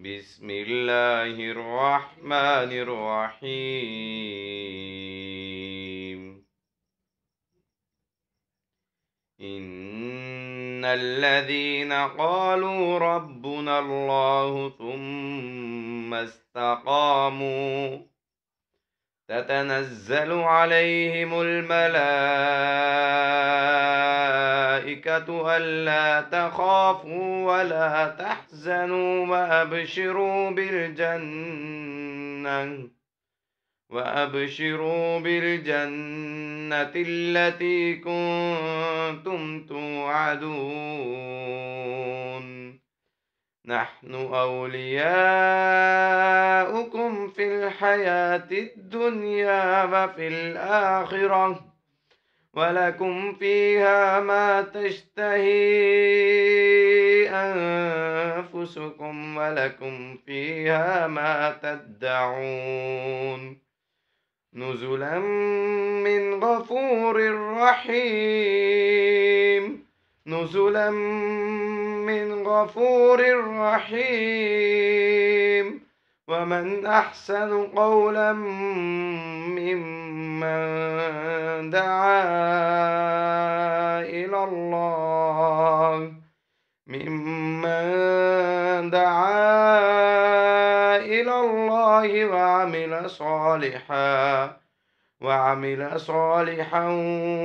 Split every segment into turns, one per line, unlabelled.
بسم الله الرحمن الرحيم. إن الذين قالوا ربنا الله ثم استقاموا تتنزل عليهم الملائكة ألا تخافوا ولا تحزنوا وأبشروا بالجنة التي كنتم توعدون. نحن أولياؤكم في الحياة الدنيا وفي الآخرة، ولكم فيها ما تشتهي أنفسكم ولكم فيها ما تدعون. نزلا من غفور رحيم. نزلا من غفور رحيم. ومن أحسن قولا ممن دعا إلى الله وعمل صالحا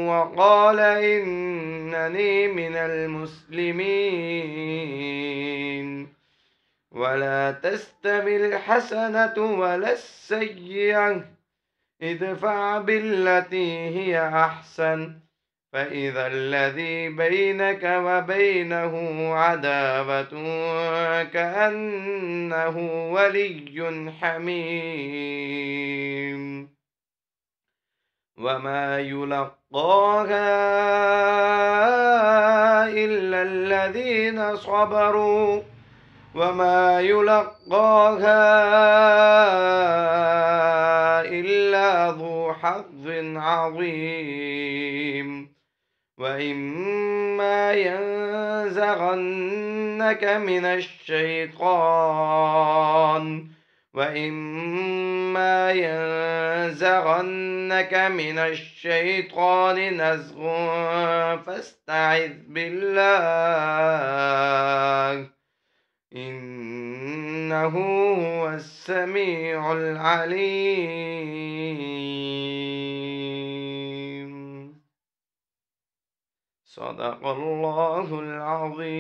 وقال إنني من المسلمين. ولا تستوي الحسنة ولا السيئة، ادفع بالتي هي أحسن، فإذا الذي بينك وبينه عداوة كأنه ولي حميم. وما يلقاها إلا الذين صبروا وما يلقاها إلا ذو حظ عظيم. وإما ينزغنك من الشيطان نزغ فاستعذ بالله إنه هو السميع العليم. صدق الله العظيم.